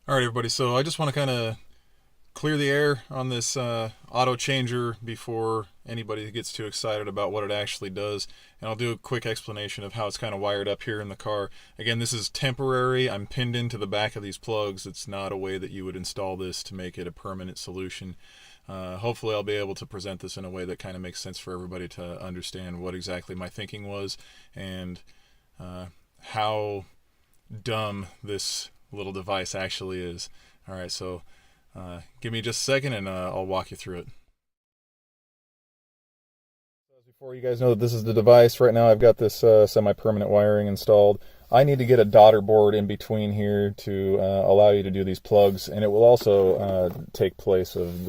All right, everybody. So I just want to kind of clear the air on this auto changer before anybody gets too excited about what it actually does. And I'll do a quick explanation of how it's kind of wired up here in the car. Again, this is temporary. I'm pinned into the back of these plugs. It's not a way that you would install this to make it a permanent solution. Hopefully I'll be able to present this in a way that kind of makes sense for everybody to understand what exactly my thinking was and how dumb this little device actually is. All right, so give me just a second and I'll walk you through it. Before you guys know that this is the device, right now I've got this semi-permanent wiring installed. I need to get a daughter board in between here to allow you to do these plugs, and it will also take place of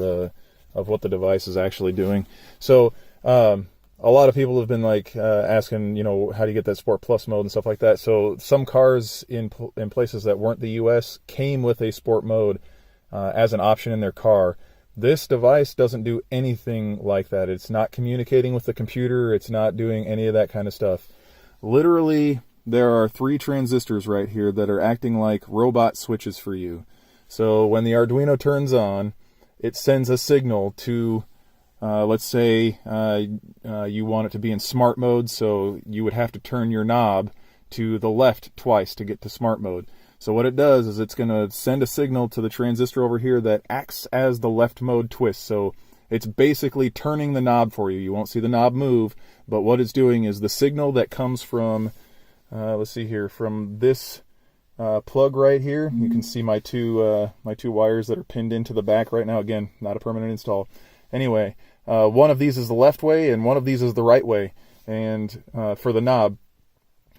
what the device is actually doing. So a lot of people have been like asking, you know, how do you get that Sport Plus mode and stuff like that. So some cars in places that weren't the US came with a Sport mode as an option in their car. This device doesn't do anything like that. It's not communicating with the computer. It's not doing any of that kind of stuff. Literally, there are 3 transistors right here that are acting like robot switches for you. So when the Arduino turns on, it sends a signal to let's say you want it to be in smart mode, so you would have to turn your knob to the left twice to get to smart mode. So what it does is it's going to send a signal to the transistor over here that acts as the left mode twist. So it's basically turning the knob for you. You won't see the knob move, but what it's doing is the signal that comes from, let's see here, from this plug right here. You can see my two wires that are pinned into the back right now. Again, not a permanent install. Anyway, one of these is the left way and one of these is the right way, and for the knob.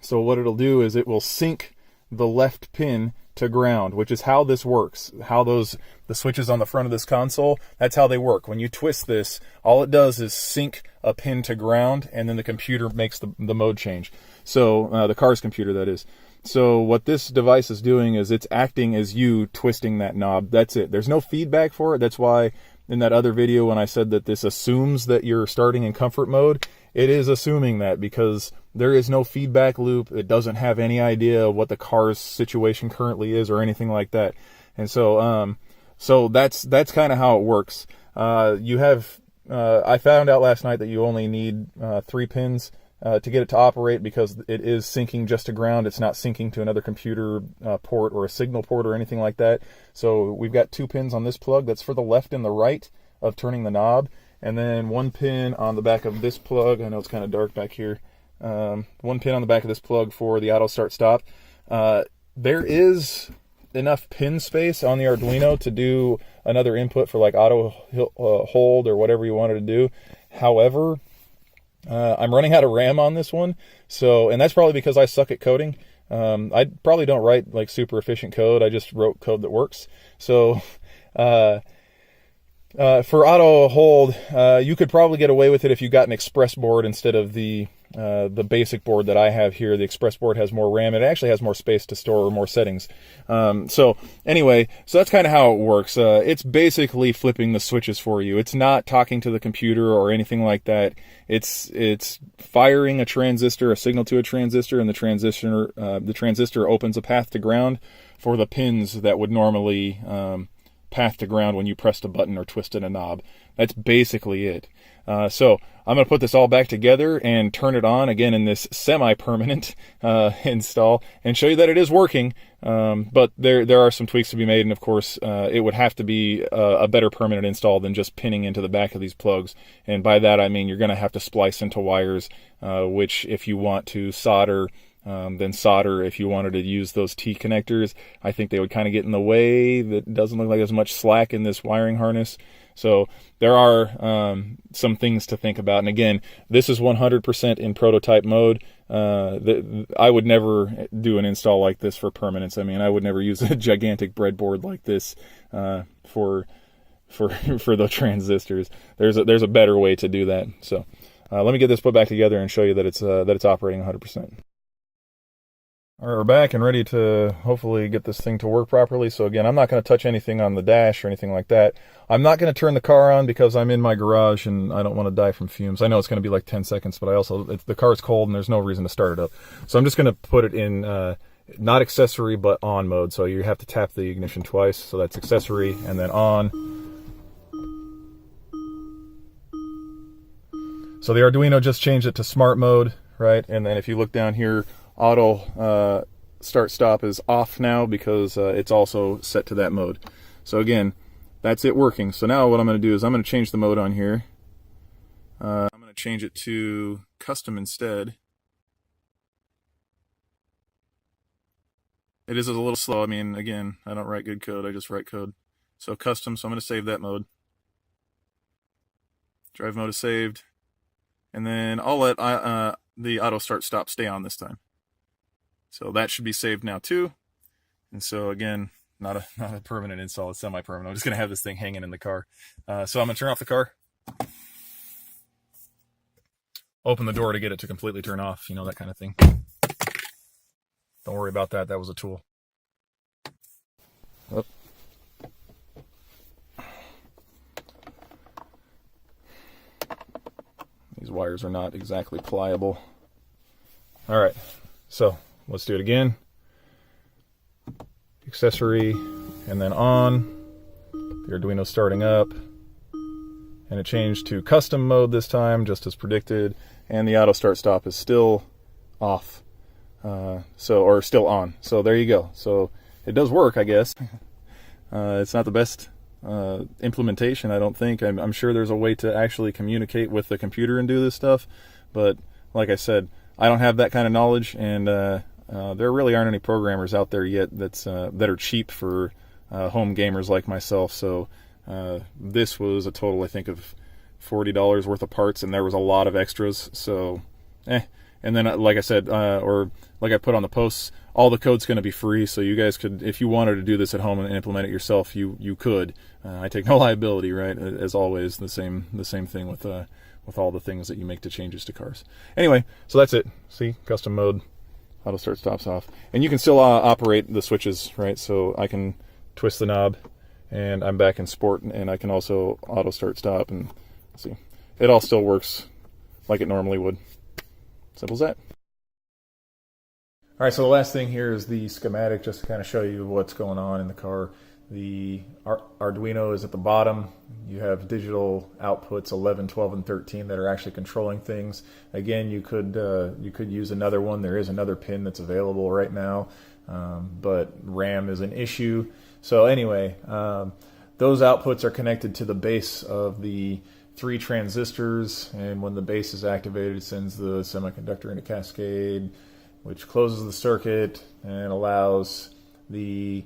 So what it'll do is it will sync the left pin to ground, which is how this works. How the switches on the front of this console, that's how they work. When you twist this, all it does is sync a pin to ground, and then the computer makes the mode change. So the car's computer, that is. So what this device is doing is it's acting as you twisting that knob. That's it. There's no feedback for it. That's why in that other video when I said that this assumes that you're starting in comfort mode, it is assuming that because there is no feedback loop. It doesn't have any idea what the car's situation currently is or anything like that. And so so that's kind of how it works. You have I found out last night that you only need 3 pins to get it to operate, because it is syncing just to ground. It's not syncing to another computer port or a signal port or anything like that. So we've got 2 pins on this plug. That's for the left and the right of turning the knob. And then 1 pin on the back of this plug. I know it's kind of dark back here. 1 pin on the back of this plug for the auto start stop. There is enough pin space on the Arduino to do another input for like auto hold or whatever you wanted to do. However, I'm running out of RAM on this one, and that's probably because I suck at coding. I probably don't write like super efficient code. I just wrote code that works. So for auto hold, you could probably get away with it if you got an express board instead of the basic board that I have here. The express board has more RAM. It actually has more space to store more settings. So anyway, so that's kind of how it works. It's basically flipping the switches for you. It's not talking to the computer or anything like that. It's firing a transistor, a signal to a transistor, and the transistor opens a path to ground for the pins that would normally path to ground when you pressed a button or twisted a knob. That's basically it. So I'm going to put this all back together and turn it on again in this semi-permanent install and show you that it is working. But there are some tweaks to be made, and of course it would have to be a better permanent install than just pinning into the back of these plugs. And by that I mean you're going to have to splice into wires, which if you want to solder, then solder. If you wanted to use those T connectors, I think they would kind of get in the way. That doesn't look like there's much slack in this wiring harness. So there are some things to think about. And again, this is 100% in prototype mode. I would never do an install like this for permanence. I mean, I would never use a gigantic breadboard like this for the transistors. There's a better way to do that. So let me get this put back together and show you that it's operating 100%. All right, we're back and ready to hopefully get this thing to work properly. So again, I'm not going to touch anything on the dash or anything like that. I'm not going to turn the car on because I'm in my garage and I don't want to die from fumes. I know it's going to be like 10 seconds, but the car's cold and there's no reason to start it up. So I'm just going to put it in not accessory, but on mode. So you have to tap the ignition twice. So that's accessory and then on. So the Arduino just changed it to smart mode, right? And then if you look down here, auto start stop is off now because it's also set to that mode. So again, that's it working. So now what I'm going to do is I'm going to change the mode on here. I'm going to change it to custom instead. It is a little slow. I mean, again, I don't write good code. I just write code. So custom, so I'm going to save that mode. Drive mode is saved. And then I'll let the auto start stop stay on this time. So that should be saved now too. And so again, not a permanent install, it's semi-permanent. I'm just going to have this thing hanging in the car. So I'm going to turn off the car. Open the door to get it to completely turn off, you know, that kind of thing. Don't worry about that. That was a tool. Oh. These wires are not exactly pliable. All right, so let's do it again. Accessory, and then on. The Arduino starting up. And it changed to custom mode this time, just as predicted. And the auto start stop is still off. Or still on. So there you go. So it does work, I guess. It's not the best implementation, I don't think. I'm sure there's a way to actually communicate with the computer and do this stuff, but like I said, I don't have that kind of knowledge, and there really aren't any programmers out there yet that are cheap for home gamers like myself. So this was a total, I think, of $40 worth of parts, and there was a lot of extras. So, And then, like I said, or like I put on the posts, all the code's going to be free, so you guys could, if you wanted to do this at home and implement it yourself, you could. I take no liability, right? As always, the same thing with all the things that you make to changes to cars. Anyway, so that's it. See, custom mode, auto start stops off, and you can still operate the switches, right? So I can twist the knob, and I'm back in sport, and I can also auto start stop, and see, it all still works like it normally would. Simple as that. All right, so the last thing here is the schematic, just to kind of show you what's going on in the car. The Arduino is at the bottom. You have digital outputs 11, 12, and 13 that are actually controlling things. Again, you could use another one. There is another pin that's available right now, but RAM is an issue. So anyway, those outputs are connected to the base of the 3 transistors, and when the base is activated, it sends the semiconductor into cascade, which closes the circuit and allows the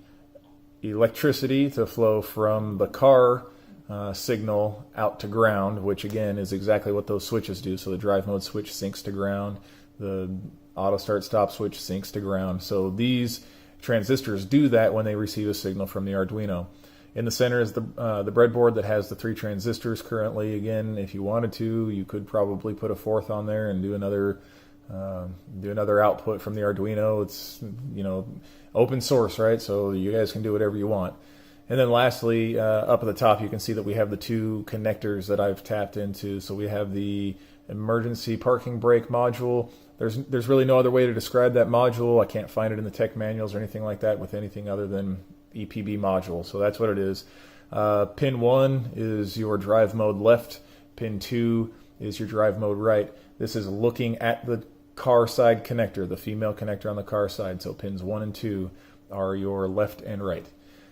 electricity to flow from the car signal out to ground, which again is exactly what those switches do. So the drive mode switch syncs to ground, the auto start stop switch syncs to ground. So these transistors do that when they receive a signal from the Arduino. In the center is the breadboard that has the 3 transistors currently. Again, if you wanted to, you could probably put a 4th on there and do another output from the Arduino. It's, you know, open source, right? So you guys can do whatever you want. And then lastly, up at the top, you can see that we have the 2 connectors that I've tapped into. So we have the emergency parking brake module. There's really no other way to describe that module. I can't find it in the tech manuals or anything like that with anything other than EPB module. So that's what it is. Pin 1 is your drive mode left. Pin 2 is your drive mode right. This is looking at the car side connector, the female connector on the car side. So pins 1 and 2 are your left and right.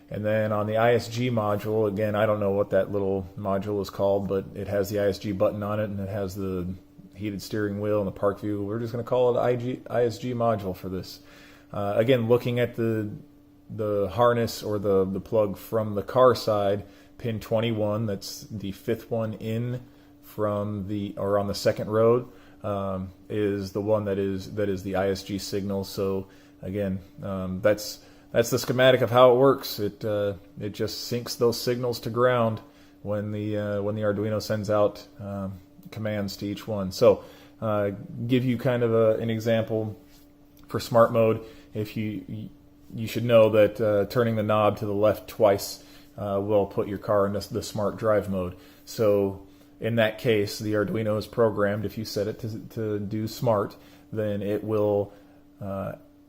And then on the ISG module, again, I don't know what that little module is called, but it has the ISG button on it, and it has the heated steering wheel and the park view. We're just going to call it ISG module for this. Again, looking at the harness or the plug from the car side, pin 21, that's the 5th one in from on the second row, is the one that is the ISG signal. So again, that's the schematic of how it works. It just syncs those signals to ground when the Arduino sends out commands to each one. So give you kind of an example for smart mode. If you should know that turning the knob to the left twice will put your car into the smart drive mode. So in that case, the Arduino is programmed, if you set it to do smart, then it will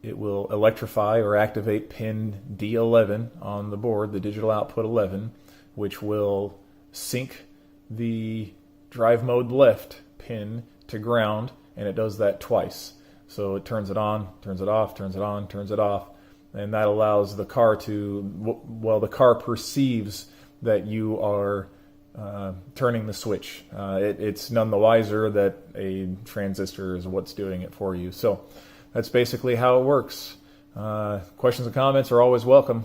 it will electrify or activate pin D11 on the board, the digital output 11, which will sync the drive mode left pin to ground, and it does that twice. So it turns it on, turns it off, turns it on, turns it off, and that allows the car to, well, the car perceives that you are turning the switch. It's none the wiser that a transistor is what's doing it for you. So that's basically how it works. Questions and comments are always welcome.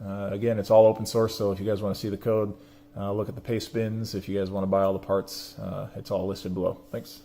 Again, it's all open source, so if you guys want to see the code, look at the paste bins. If you guys want to buy all the parts, it's all listed below. Thanks.